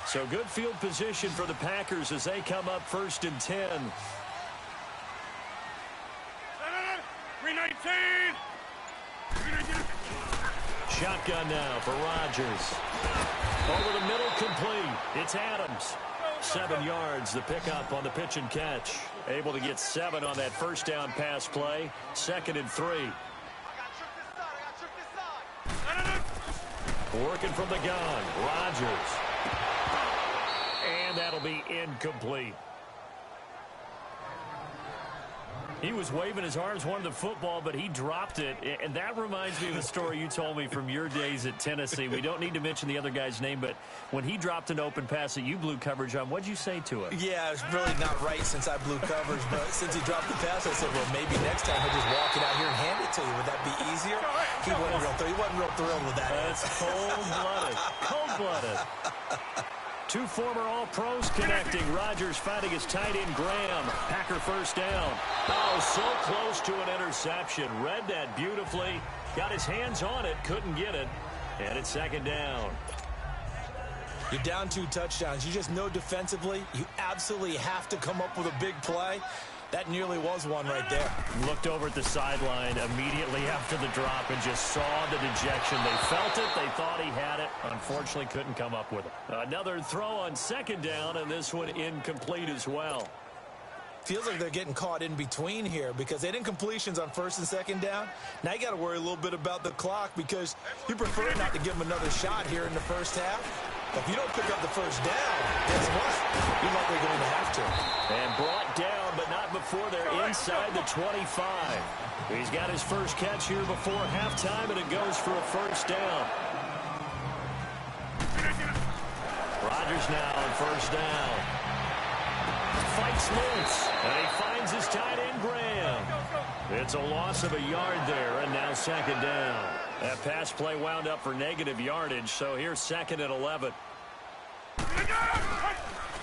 So good field position for the Packers as they come up 1st and 10. 319. Shotgun now for Rodgers. Over the middle, complete. It's Adams. 7 yards, the pickup on the pitch and catch. Able to get 7 on that first down pass play. 2nd and 3. Working from the gun, Rodgers. And that'll be incomplete. He was waving his arms, wanted the football, but he dropped it. And that reminds me of a story you told me from your days at Tennessee. We don't need to mention the other guy's name, but when he dropped an open pass that you blew coverage on, what'd you say to him? Yeah, it's really not right since I blew coverage, but since he dropped the pass, I said, well, maybe next time he'll just walk it out here and hand it to you. Would that be easier? He wasn't real thrilled with that. That's cold-blooded. Cold-blooded. 2 former All-Pros connecting. Rodgers fighting his tight end, Graham. Packer first down. Oh, so close to an interception. Read that beautifully. Got his hands on it. Couldn't get it. And it's 2nd down. You're down 2 touchdowns. You just know defensively you absolutely have to come up with a big play. That nearly was one right there. Looked over at the sideline immediately after the drop and just saw the dejection. They felt it. They thought he had it. Unfortunately, couldn't come up with it. Another throw on 2nd down, and this one incomplete as well. Feels like they're getting caught in between here because they didn't completions on 1st and 2nd down. Now you got to worry a little bit about the clock because you prefer not to give them another shot here in the first half. But if you don't pick up the first down, guess what? You're likely going to have to. And brought down, but not before they're inside the 25. He's got his first catch here before halftime, and it goes for a first down. Rodgers now on first down. Fights loose, and he finds his tight end, Graham. It's a loss of a yard there, and now 2nd down. That pass play wound up for negative yardage, so here's 2nd and 11.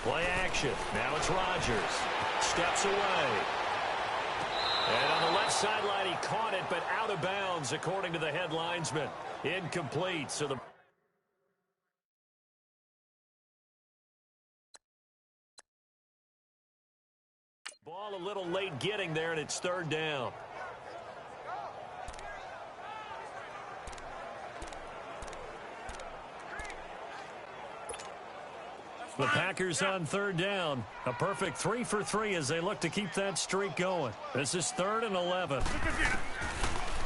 Play action. Now it's Rodgers. Steps away. And on the left sideline, he caught it, but out of bounds, according to the head linesman. Incomplete, so the... ball a little late getting there, and it's 3rd down. The Packers on 3rd down. A perfect 3 for 3 as they look to keep that streak going. This is 3rd and 11.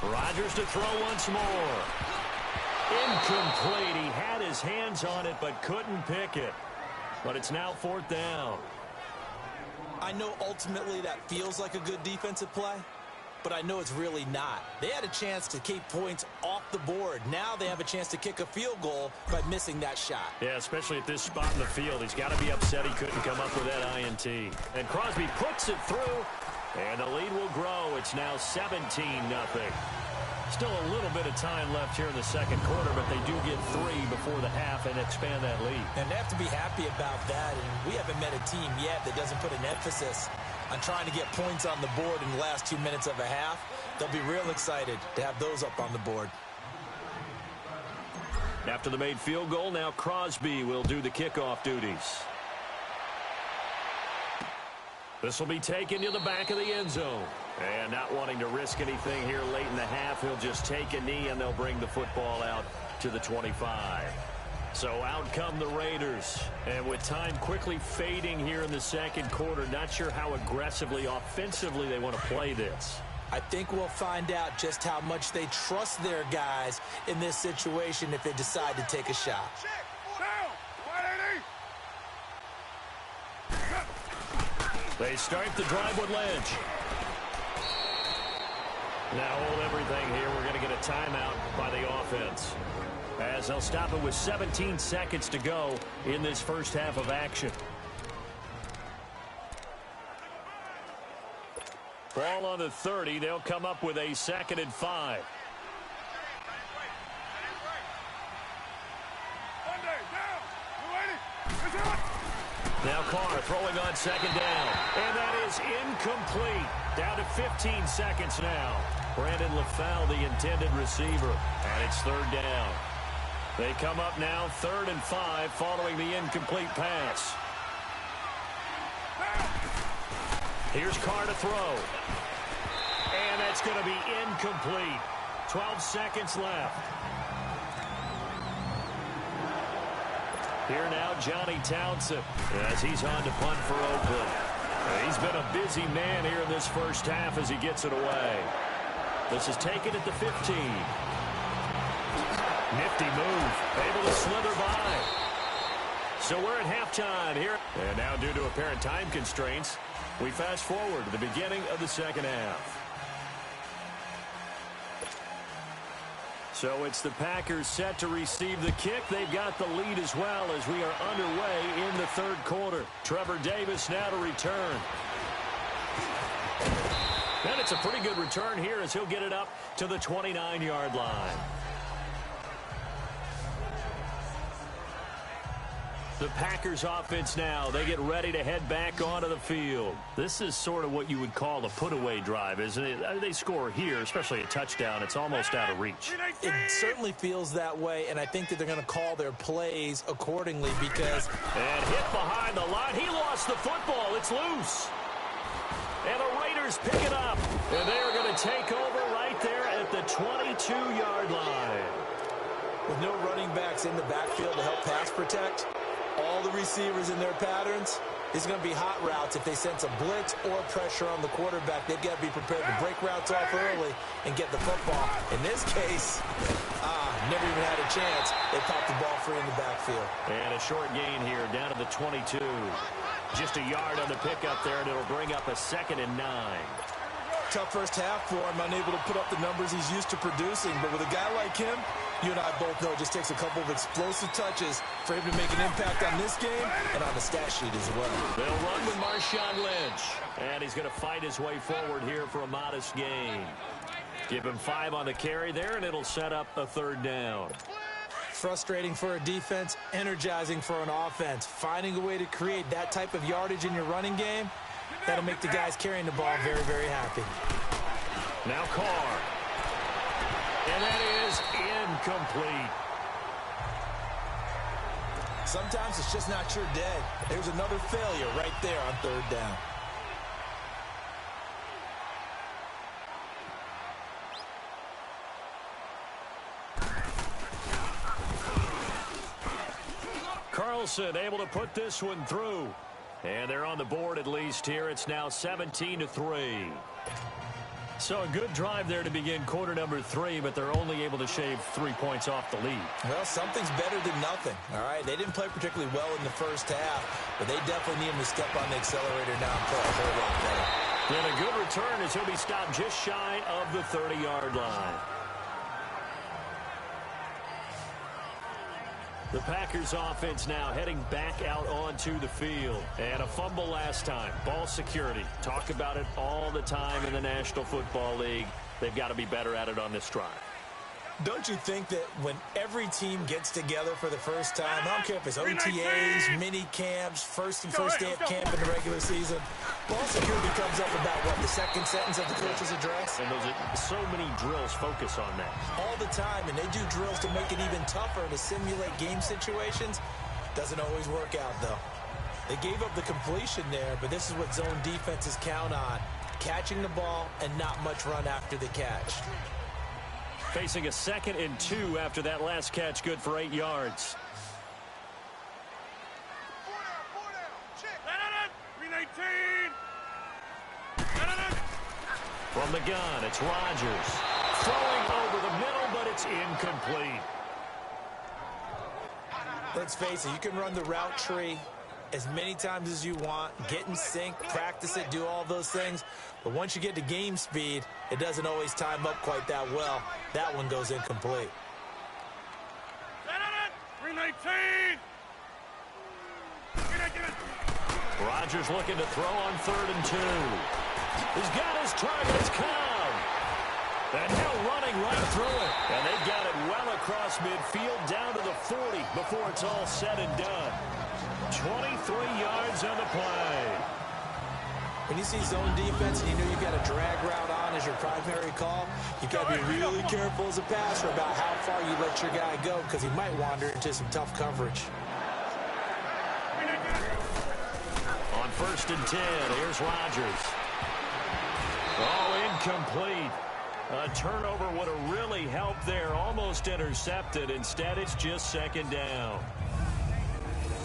Rodgers to throw once more. Incomplete. He had his hands on it but couldn't pick it. But it's now 4th down. I know ultimately that feels like a good defensive play, but I know it's really not. They had a chance to keep points off the board. Now they have a chance to kick a field goal by missing that shot. Yeah, especially at this spot in the field. He's got to be upset he couldn't come up with that INT. And Crosby puts it through, and the lead will grow. It's now 17-0. Still a little bit of time left here in the 2nd quarter, but they do get 3 before the half and expand that lead. And they have to be happy about that. And we haven't met a team yet that doesn't put an emphasis on trying to get points on the board in the last 2 minutes of a half. They'll be real excited to have those up on the board. After the made field goal, now Crosby will do the kickoff duties. This will be taken to the back of the end zone. And not wanting to risk anything here late in the half, he'll just take a knee and they'll bring the football out to the 25. So out come the Raiders. And with time quickly fading here in the 2nd quarter, not sure how aggressively, offensively they want to play this. I think we'll find out just how much they trust their guys in this situation if they decide to take a shot. They start the drive with Lynch. Now hold everything here. We're going to get a timeout by the offense, as they'll stop it with 17 seconds to go in this first half of action. Ball on the 30. They'll come up with a 2nd and 5. Now Carr throwing on 2nd down. And that is incomplete. Down to 15 seconds now. Brandon LaFell, the intended receiver. And it's 3rd down. They come up now 3rd and 5 following the incomplete pass. Here's Carr to throw. And that's going to be incomplete. 12 seconds left. Here now, Johnny Townsend, as he's on to punt for Oakland. He's been a busy man here in this first half as he gets it away. This is taken at the 15. Nifty move, able to slither by. So we're at halftime here. And now, due to apparent time constraints, we fast forward to the beginning of the second half. So it's the Packers set to receive the kick. They've got the lead as well as we are underway in the third quarter. Trevor Davis now to return. And it's a pretty good return here as he'll get it up to the 29-yard line. The Packers offense now, they get ready to head back onto the field. This is sort of what you would call a put-away drive, isn't it? They score here, especially a touchdown. It's almost out of reach. It certainly feels that way, and I think that they're going to call their plays accordingly because... And hit behind the line. He lost the football. It's loose. And the Raiders pick it up. And they are going to take over right there at the 22-yard line. With no running backs in the backfield to help pass protect, all the receivers in their patterns, it's going to be hot routes. If they sense a blitz or pressure on the quarterback, they've got to be prepared to break routes off early and get the football. In this case, never even had a chance. They popped the ball free in the backfield. And a short gain here down to the 22. Just a yard on the pickup there, and it'll bring up a 2nd and 9. Tough first half for him, unable to put up the numbers he's used to producing. But with a guy like him, you and I both know it just takes a couple of explosive touches for him to make an impact on this game and on the stat sheet as well. They'll run with Marshawn Lynch. And he's going to fight his way forward here for a modest gain. Give him 5 on the carry there, and it'll set up a 3rd down. Frustrating for a defense, energizing for an offense. Finding a way to create that type of yardage in your running game, that'll make the guys carrying the ball very, very happy. Now Carr. And that is incomplete. Sometimes it's just not your day. There's another failure right there on 3rd down. Carlson able to put this one through. And they're on the board at least here. It's now 17-3. So a good drive there to begin quarter number 3, but they're only able to shave 3 points off the lead. Well, something's better than nothing, all right? They didn't play particularly well in the first half, but they definitely need him to step on the accelerator now and play a whole lot better. And a good return as he'll be stopped just shy of the 30-yard line. The Packers offense now heading back out onto the field. And a fumble last time. Ball security. Talk about it all the time in the National Football League. They've got to be better at it on this drive. Don't you think that when every team gets together for the first time, I don't care if it's OTAs, mini camps, first day of camp in the regular season, ball security comes up about, what, the second sentence of the coach's address? And so many drills focus on that. All the time, and they do drills to make it even tougher to simulate game situations. Doesn't always work out, though. They gave up the completion there, but this is what zone defenses count on, catching the ball and not much run after the catch. Facing a 2nd and 2 after that last catch, good for 8 yards. From the gun, it's Rodgers. Throwing over the middle, but it's incomplete. Let's face it, you can run the route tree as many times as you want, get in sync, practice it, do all those things. But once you get to game speed, it doesn't always time up quite that well. That one goes incomplete. 319. Rodgers looking to throw on 3rd and 2. He's got his targets count. And now running right through it. And they've got it well across midfield down to the 40 before it's all said and done. 23 yards on the play. When you see zone defense and you know you've got a drag route on as your primary call, you've got to be really careful as a passer about how far you let your guy go because he might wander into some tough coverage. On 1st and 10, here's Rodgers. Oh, incomplete. A turnover would have really helped there. Almost intercepted. Instead, it's just 2nd down.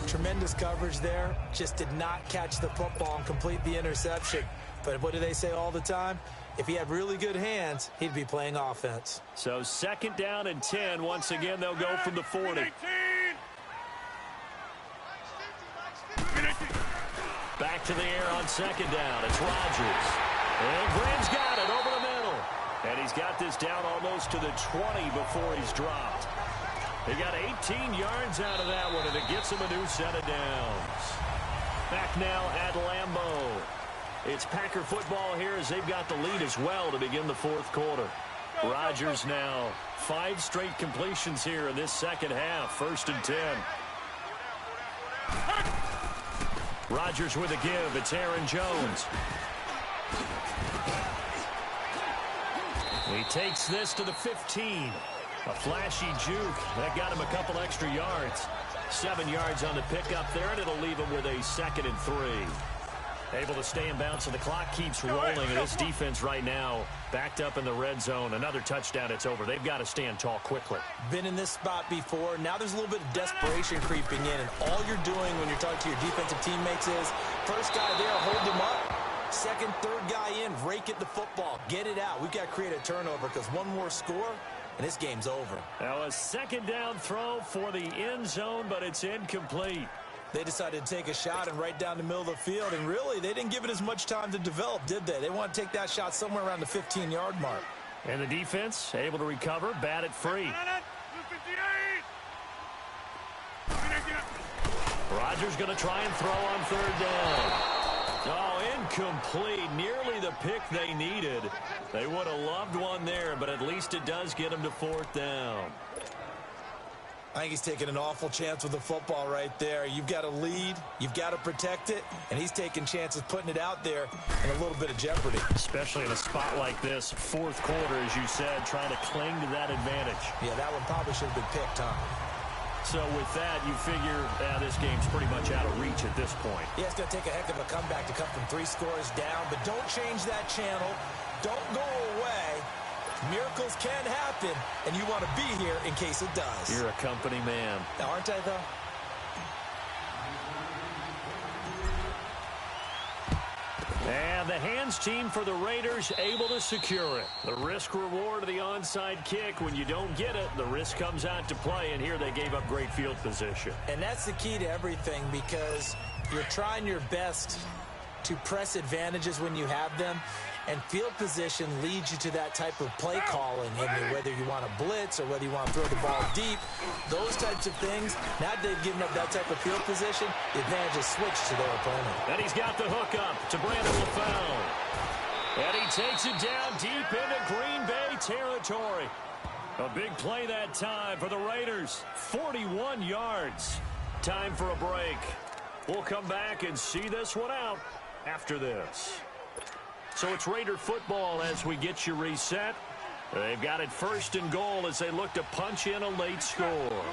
Tremendous coverage there. Just did not catch the football and complete the interception. But what do they say all the time? If he had really good hands, he'd be playing offense. So 2nd down and 10. Once again, they'll go from the 40. Back to the air on 2nd down. It's Rodgers. And Graham's got it over the middle. And he's got this down almost to the 20 before he's dropped. He got 18 yards out of that one, and it gets him a new set of downs. Back now at Lambeau. It's Packer football here as they've got the lead as well to begin the 4th quarter. Rodgers now 5 straight completions here in this 2nd half. 1st and 10. Rodgers with a give. It's Aaron Jones. He takes this to the 15. A flashy juke. That got him a couple extra yards. 7 yards on the pickup there, and it'll leave him with a 2nd and 3. Able to stay in bounds, and the clock keeps rolling. And this defense right now backed up in the red zone. Another touchdown, it's over. They've got to stand tall quickly. Been in this spot before. Now there's a little bit of desperation creeping in. And all you're doing when you're talking to your defensive teammates is, first guy there, hold him up. 2nd, 3rd guy in, rake at the football. Get it out. We've got to create a turnover because one more score, and this game's over. Now a 2nd down throw for the end zone, but it's incomplete. They decided to take a shot and right down the middle of the field, and really, they didn't give it as much time to develop, did they? They want to take that shot somewhere around the 15-yard mark. And the defense able to recover, bat it free. Rodgers going to try and throw on 3rd down. Oh, incomplete. Nearly the pick they needed. They would have loved one there, but at least it does get them to 4th down. I think he's taking an awful chance with the football right there. You've got to lead, you've got to protect it, and he's taking chances putting it out there in a little bit of jeopardy. Especially in a spot like this, 4th quarter, as you said, trying to cling to that advantage. Yeah, that one probably should have been picked, huh? So with that, you figure this game's pretty much out of reach at this point. Yeah, it's going to take a heck of a comeback to come from 3 scores down, but don't change that channel. Don't go away. Miracles can happen, and you want to be here in case it does. You're a company man. Now, aren't I, though? And the hands team for the Raiders able to secure it. The risk-reward of the onside kick. When you don't get it, the risk comes out to play, and here they gave up great field position. And that's the key to everything because you're trying your best to press advantages when you have them, and field position leads you to that type of play calling. I mean, whether you want to blitz or whether you want to throw the ball deep, those types of things, now that they've given up that type of field position, the advantage is switched to their opponent. And he's got the hook up to Brandon LaFell. And he takes it down deep into Green Bay territory. A big play that time for the Raiders. 41 yards. Time for a break. We'll come back and see this one out after this. So it's Raider football as we get you reset. They've got it 1st and goal as they look to punch in a late score.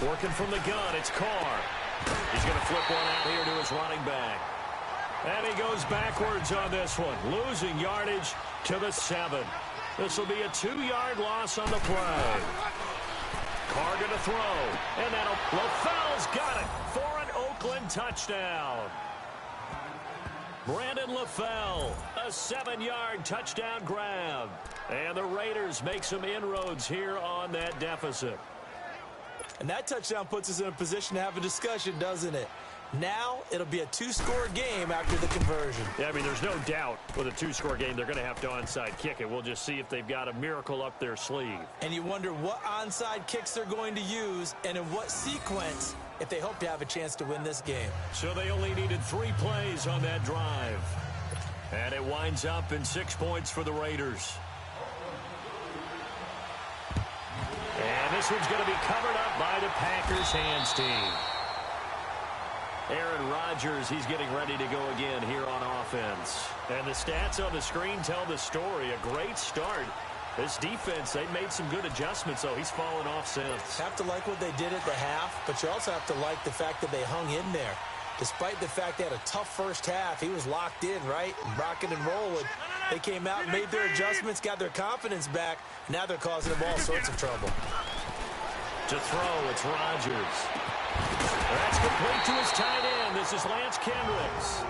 Working from the gun, it's Carr. He's going to flip one out here to his running back. And he goes backwards on this one, losing yardage to the 7. This will be a 2-yard loss on the play. Carr going to throw, and LaFell's got it for an Oakland touchdown. Brandon LaFell, a 7-yard touchdown grab. And the Raiders make some inroads here on that deficit. And that touchdown puts us in a position to have a discussion, doesn't it? Now it'll be a 2-score game after the conversion. Yeah, I mean, there's no doubt with a 2-score game they're going to have to onside kick it. We'll just see if they've got a miracle up their sleeve. And you wonder what onside kicks they're going to use and in what sequence if they hope to have a chance to win this game. So they only needed 3 plays on that drive. And it winds up in 6 points for the Raiders. And this one's going to be covered up by the Packers hands team. Aaron Rodgers, he's getting ready to go again here on offense. And the stats on the screen tell the story. A great start. This defense, they've made some good adjustments, so he's fallen off since. Have to like what they did at the half, but you also have to like the fact that they hung in there. Despite the fact they had a tough first half, he was locked in, right? Rocking and rolling. They came out and made their adjustments, got their confidence back. Now they're causing them all sorts of trouble. To throw, it's Rodgers. That's complete to his tight end. This is Lance Kendricks.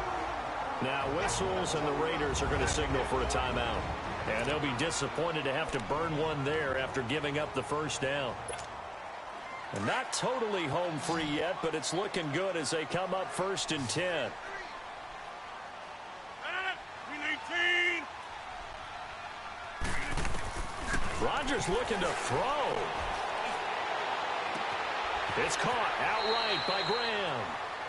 Now whistles, and the Raiders are going to signal for a timeout. And they'll be disappointed to have to burn one there after giving up the first down. And not totally home free yet, but it's looking good as they come up 1st and 10. 319. Rodgers looking to throw. It's caught outright by Graham.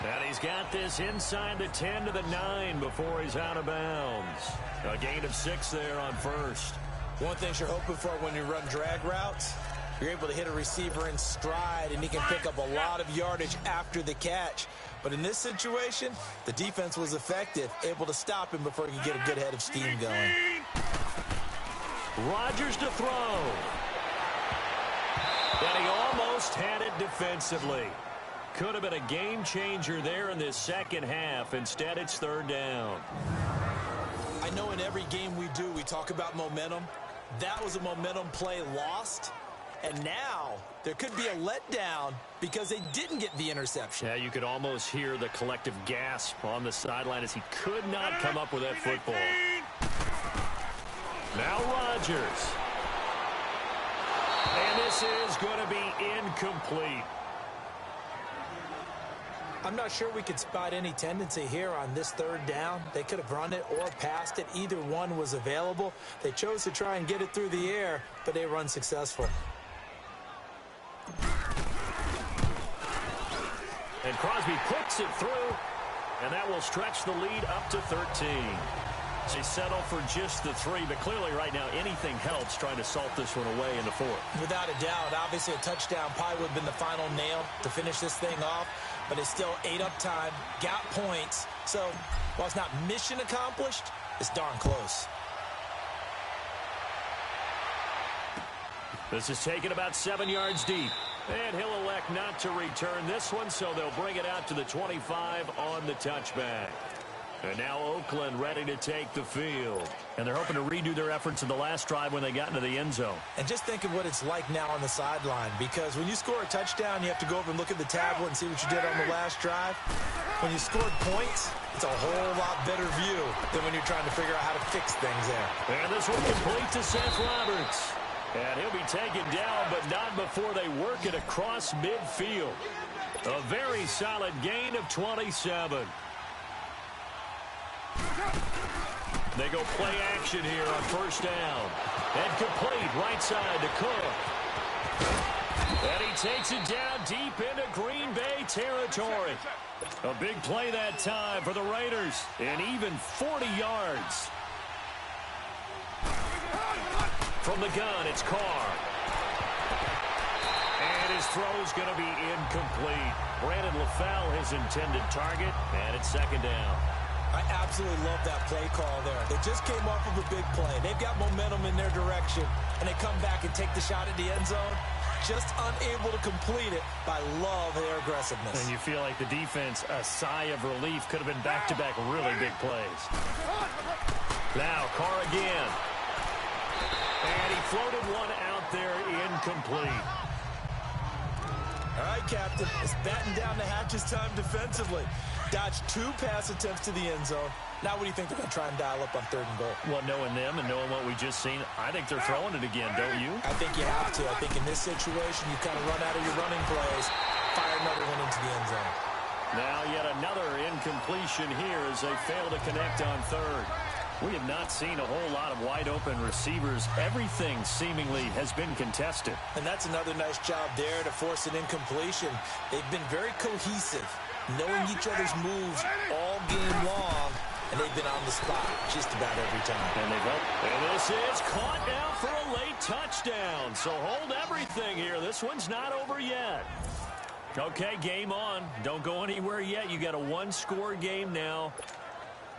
And he's got this inside the 10 to the 9 before he's out of bounds. A gain of 6 there on first. One thing you're hoping for when you run drag routes, you're able to hit a receiver in stride, and he can pick up a lot of yardage after the catch. But in this situation, the defense was effective, able to stop him before he could get a good head of steam going. Rodgers to throw. And he almost had it defensively. Could have been a game changer there in this second half. Instead, it's 3rd down. I know in every game we do, we talk about momentum. That was a momentum play lost. And now there could be a letdown because they didn't get the interception. Yeah, you could almost hear the collective gasp on the sideline as he could not come up with that football. Now Rodgers. And this is going to be incomplete. I'm not sure we could spot any tendency here on this 3rd down. They could have run it or passed it. Either one was available. They chose to try and get it through the air, but they were unsuccessful. And Crosby puts it through, and that will stretch the lead up to 13. They settle for just the 3, but clearly right now anything helps trying to salt this one away in the 4th. Without a doubt, obviously a touchdown probably would have been the final nail to finish this thing off, but it's still ate up time, got points. So while it's not mission accomplished, it's darn close. This is taken about 7 yards deep. And he'll elect not to return this one, so they'll bring it out to the 25 on the touchback. And now Oakland ready to take the field. And they're hoping to redo their efforts in the last drive when they got into the end zone. And just think of what it's like now on the sideline, because when you score a touchdown, you have to go over and look at the tablet and see what you did on the last drive. When you scored points, it's a whole lot better view than when you're trying to figure out how to fix things there. And this one complete to Seth Roberts. And he'll be taken down, but not before they work it across midfield. A very solid gain of 27. They go play action here on 1st down. And complete right side to Cook. And he takes it down deep into Green Bay territory. A big play that time for the Raiders. And even 40 yards. From the gun, it's Carr. And his throw's going to be incomplete. Brandon LaFell, his intended target, and it's 2nd down. I absolutely love that play call there. They just came off of a big play. They've got momentum in their direction, and they come back and take the shot at the end zone. Just unable to complete it, but I love their aggressiveness. And you feel like the defense, a sigh of relief, could have been back-to-back really big plays. Now, Carr again. And he floated one out there incomplete. All right, Captain. It's batten down the hatches time defensively. Dodged 2 pass attempts to the end zone. Now what do you think they're going to try and dial up on 3rd and goal? Well, knowing them and knowing what we just seen, I think they're throwing it again, don't you? I think you have to. I think in this situation, you kind of run out of your running plays, fire another one into the end zone. Now yet another incompletion here as they fail to connect on 3rd. We have not seen a whole lot of wide-open receivers. Everything seemingly has been contested. And that's another nice job there to force an incompletion. They've been very cohesive, knowing each other's moves all game long, and they've been on the spot just about every time. And they've helped. And this is caught now for a late touchdown. So hold everything here. This one's not over yet. Okay, game on. Don't go anywhere yet. You got a one-score game now.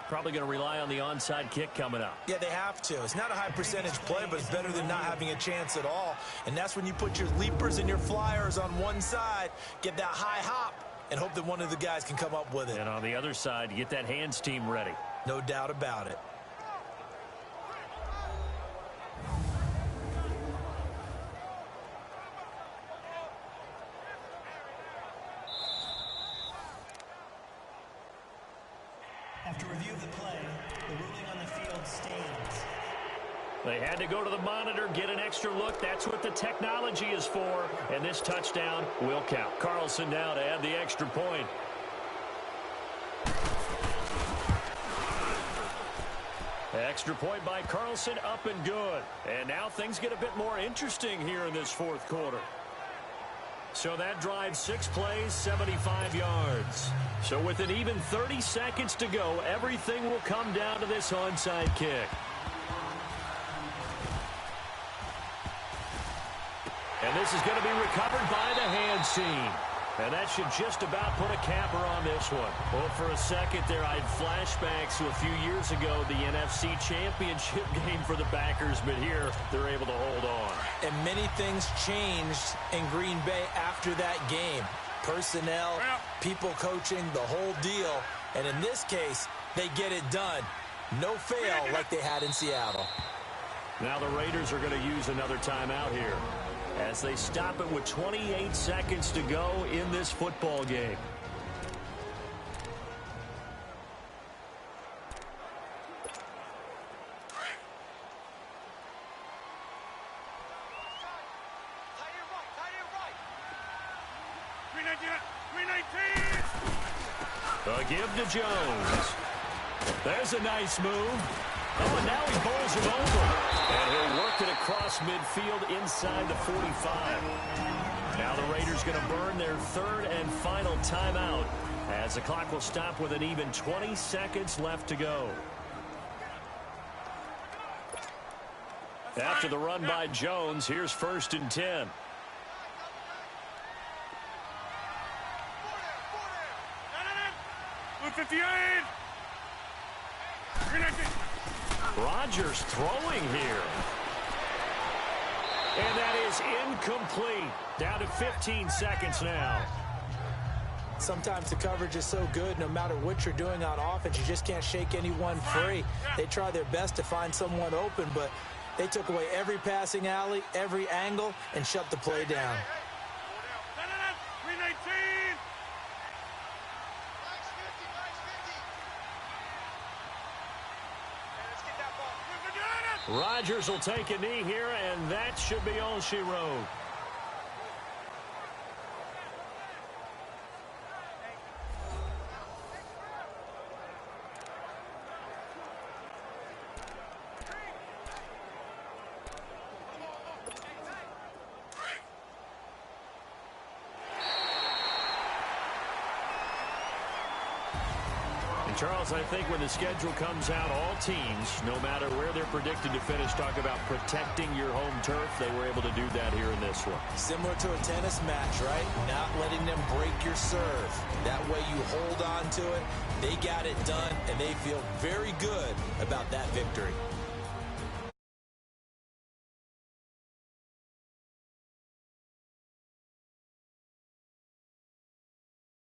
Probably going to rely on the onside kick coming up. Yeah, they have to. It's not a high percentage play, but it's better than not having a chance at all. And that's when you put your leapers and your flyers on one side, get that high hop, and hope that one of the guys can come up with it. And on the other side, you get that hands team ready. No doubt about it. After review of the play, the ruling on the field stands. They had to go to the monitor, get an extra look. That's what the technology is for. And this touchdown will count. Carlson now to add the extra point. Extra point by Carlson, up and good. And now things get a bit more interesting here in this fourth quarter. So that drive, 6 plays, 75 yards. So with an even 30 seconds to go, everything will come down to this onside kick. And this is going to be recovered by the hands team. And that should just about put a capper on this one. Well, for a second there, I had flashbacks to a few years ago, the NFC Championship game for the Packers, but here they're able to hold on. And many things changed in Green Bay after that game. Personnel, people coaching, the whole deal. And in this case, they get it done. No fail like they had in Seattle. Now the Raiders are going to use another timeout here as they stop it with 28 seconds to go in this football game. A give to Jones. There's a nice move. Oh, and now he bowls him over. And he'll work it across midfield inside the 45. Now the Raiders going to burn their third and final timeout as the clock will stop with an even 20 seconds left to go. After the run by Jones, here's 1st and 10. Rodgers throwing here. And that is incomplete. Down to 15 seconds now. Sometimes the coverage is so good, no matter what you're doing on offense, you just can't shake anyone free. They try their best to find someone open, but they took away every passing alley, every angle, and shut the play down. Rodgers will take a knee here, and that should be all she wrote. Charles, I think when the schedule comes out, all teams, no matter where they're predicted to finish, talk about protecting your home turf. They were able to do that here in this one. Similar to a tennis match, right? Not letting them break your serve. That way you hold on to it. They got it done, and they feel very good about that victory.